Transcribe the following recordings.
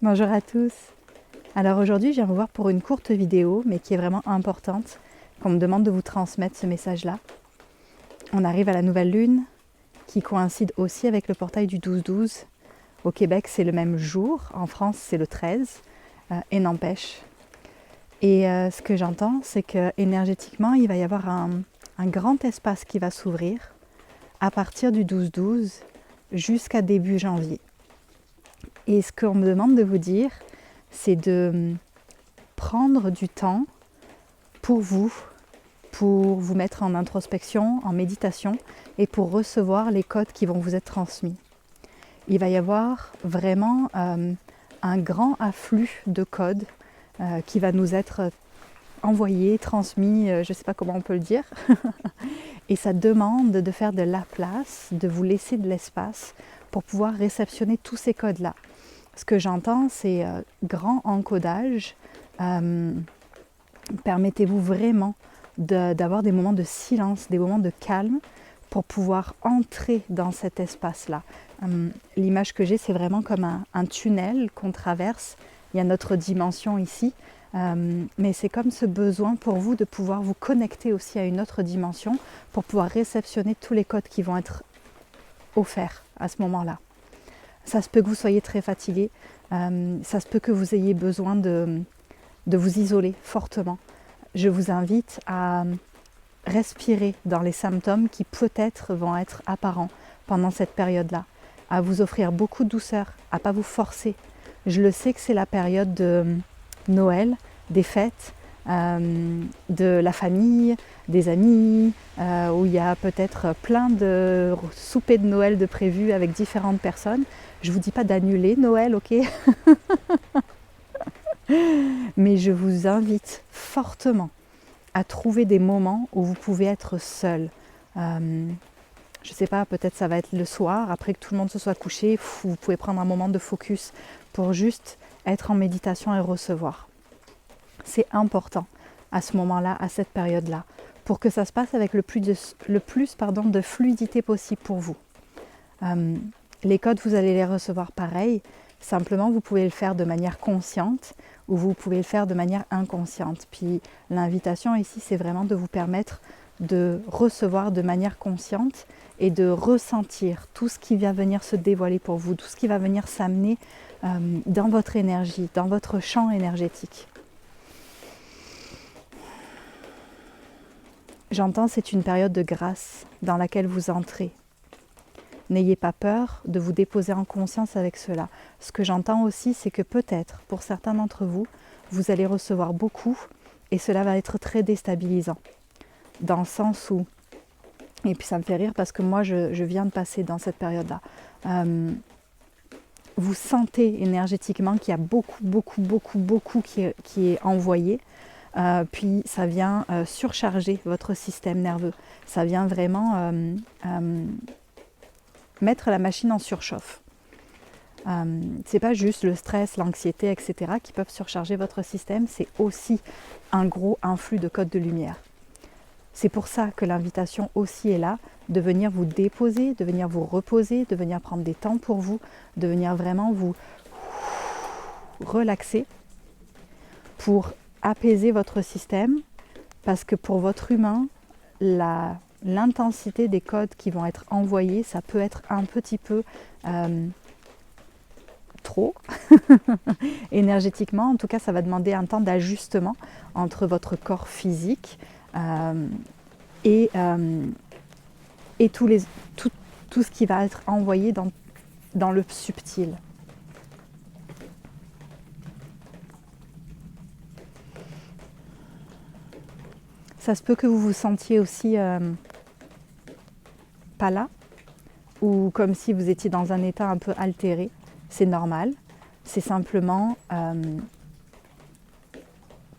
Bonjour à tous. Alors aujourd'hui, je viens vous voir pour une courte vidéo, mais qui est vraiment importante, qu'on me demande de vous transmettre ce message-là. On arrive à la nouvelle lune, qui coïncide aussi avec le portail du 12-12. Au Québec, c'est le même jour, en France, c'est le 13, et n'empêche. Et ce que j'entends, c'est que énergétiquement, il va y avoir un grand espace qui va s'ouvrir à partir du 12-12 jusqu'à début janvier. Et ce qu'on me demande de vous dire, c'est de prendre du temps pour vous mettre en introspection, en méditation et pour recevoir les codes qui vont vous être transmis. Il va y avoir vraiment un grand afflux de codes qui va nous être envoyé, transmis, je ne sais pas comment on peut le dire. Et ça demande de faire de la place, de vous laisser de l'espace pour pouvoir réceptionner tous ces codes-là. Ce que j'entends, c'est grand encodage. Permettez-vous vraiment d'avoir des moments de silence, des moments de calme pour pouvoir entrer dans cet espace-là. L'image que j'ai, c'est vraiment comme un tunnel qu'on traverse. Il y a notre dimension ici, mais c'est comme ce besoin pour vous de pouvoir vous connecter aussi à une autre dimension pour pouvoir réceptionner tous les codes qui vont être offerts à ce moment-là. Ça se peut que vous soyez très fatigué, ça se peut que vous ayez besoin de vous isoler fortement. Je vous invite à respirer dans les symptômes qui peut-être vont être apparents pendant cette période-là, à vous offrir beaucoup de douceur, à ne pas vous forcer. Je le sais que c'est la période de Noël, des fêtes, de la famille, des amis, où il y a peut-être plein de soupers de Noël de prévus avec différentes personnes. Je ne vous dis pas d'annuler Noël, ok? Mais je vous invite fortement à trouver des moments où vous pouvez être seul. Je ne sais pas, peut-être ça va être le soir, après que tout le monde se soit couché, vous pouvez prendre un moment de focus pour juste être en méditation et recevoir. C'est important à ce moment-là, à cette période-là, pour que ça se passe avec le plus de fluidité possible pour vous. Les codes, vous allez les recevoir pareil, simplement vous pouvez le faire de manière consciente ou vous pouvez le faire de manière inconsciente. Puis l'invitation ici, c'est vraiment de vous permettre de recevoir de manière consciente et de ressentir tout ce qui va venir se dévoiler pour vous, tout ce qui va venir s'amener dans votre énergie, dans votre champ énergétique. J'entends, c'est une période de grâce dans laquelle vous entrez. N'ayez pas peur de vous déposer en conscience avec cela. Ce que j'entends aussi, c'est que peut-être, pour certains d'entre vous, vous allez recevoir beaucoup et cela va être très déstabilisant. Dans le sens où, et puis ça me fait rire parce que moi je viens de passer dans cette période-là, vous sentez énergétiquement qu'il y a beaucoup qui est envoyé. Puis ça vient surcharger votre système nerveux. Ça vient vraiment mettre la machine en surchauffe. C'est pas juste le stress, l'anxiété, etc. qui peuvent surcharger votre système, c'est aussi un gros influx de codes de lumière. C'est pour ça que l'invitation aussi est là, de venir vous déposer, de venir vous reposer, de venir prendre des temps pour vous, de venir vraiment vous relaxer pour apaiser votre système, parce que pour votre humain, l'intensité des codes qui vont être envoyés, ça peut être un petit peu trop énergétiquement. En tout cas, ça va demander un temps d'ajustement entre votre corps physique et tout ce qui va être envoyé dans le subtil. Ça se peut que vous vous sentiez aussi pas là, ou comme si vous étiez dans un état un peu altéré. C'est normal, c'est simplement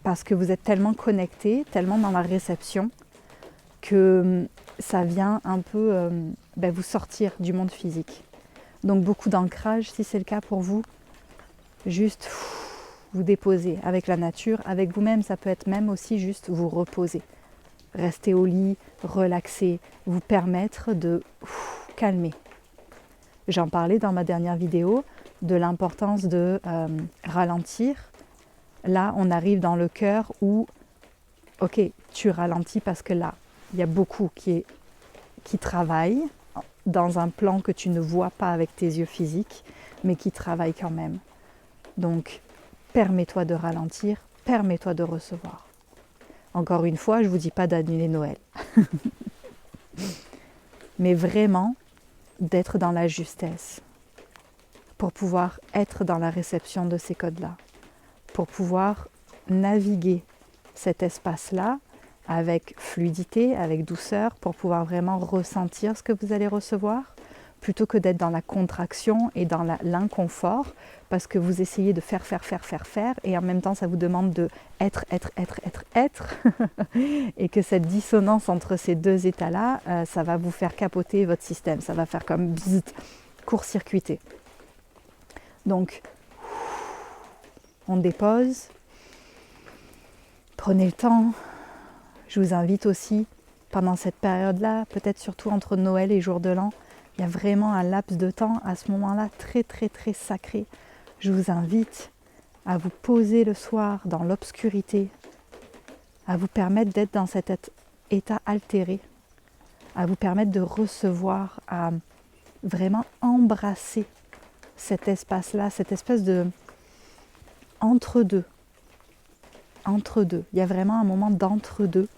parce que vous êtes tellement connecté, tellement dans la réception, que ça vient un peu vous sortir du monde physique. Donc beaucoup d'ancrage, si c'est le cas pour vous, juste vous déposer avec la nature, avec vous-même, ça peut être même aussi juste vous reposer. Rester au lit, relaxer, vous permettre de calmer. J'en parlais dans ma dernière vidéo de l'importance de ralentir. Là, on arrive dans le cœur où, ok, tu ralentis parce que là, il y a beaucoup qui travaillent dans un plan que tu ne vois pas avec tes yeux physiques, mais qui travaillent quand même. Donc, permets-toi de ralentir, permets-toi de recevoir. Encore une fois, je ne vous dis pas d'annuler Noël. Mais vraiment, d'être dans la justesse pour pouvoir être dans la réception de ces codes-là, pour pouvoir naviguer cet espace-là avec fluidité, avec douceur, pour pouvoir vraiment ressentir ce que vous allez recevoir, plutôt que d'être dans la contraction et dans l'inconfort, parce que vous essayez de faire, et en même temps ça vous demande de être, et que cette dissonance entre ces deux états-là, ça va vous faire capoter votre système, ça va faire comme bzzz, court-circuiter. Donc, on dépose, prenez le temps. Je vous invite aussi, pendant cette période-là, peut-être surtout entre Noël et Jour de l'An, il y a vraiment un laps de temps à ce moment-là très sacré. Je vous invite à vous poser le soir dans l'obscurité, à vous permettre d'être dans cet état altéré, à vous permettre de recevoir, à vraiment embrasser cet espace-là, cette espèce de entre-deux. Entre-deux. Il y a vraiment un moment d'entre-deux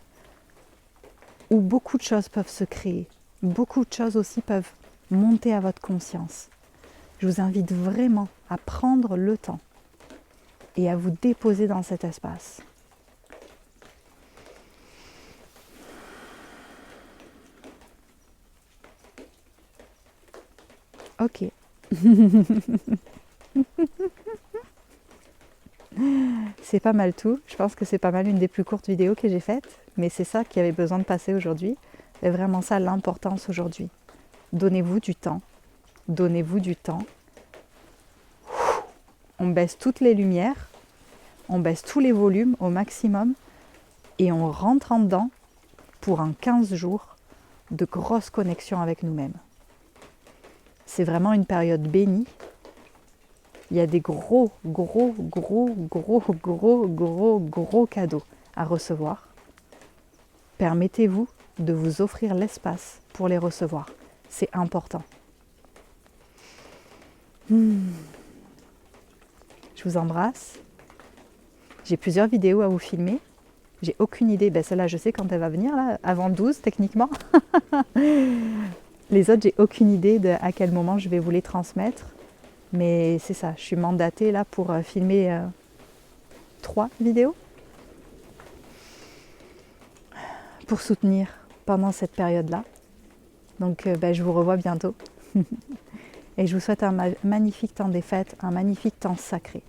où beaucoup de choses peuvent se créer. Beaucoup de choses aussi peuvent monter à votre conscience. Je vous invite vraiment à prendre le temps et à vous déposer dans cet espace. Ok. C'est pas mal tout. Je pense que c'est pas mal une des plus courtes vidéos que j'ai faites, mais c'est ça qui avait besoin de passer aujourd'hui. C'est vraiment ça l'importance aujourd'hui. Donnez-vous du temps. Donnez-vous du temps. On baisse toutes les lumières, on baisse tous les volumes au maximum et on rentre en dedans pour un 15 jours de grosse connexion avec nous-mêmes. C'est vraiment une période bénie. Il y a des gros cadeaux à recevoir. Permettez-vous de vous offrir l'espace pour les recevoir. C'est important. Je vous embrasse. J'ai plusieurs vidéos à vous filmer. J'ai aucune idée. Celle-là, je sais quand elle va venir, là, avant 12 techniquement. Les autres, j'ai aucune idée de à quel moment je vais vous les transmettre. Mais c'est ça, je suis mandatée là pour filmer 3 vidéos pour soutenir pendant cette période-là. Donc je vous revois bientôt. Et je vous souhaite un magnifique temps des fêtes, un magnifique temps sacré.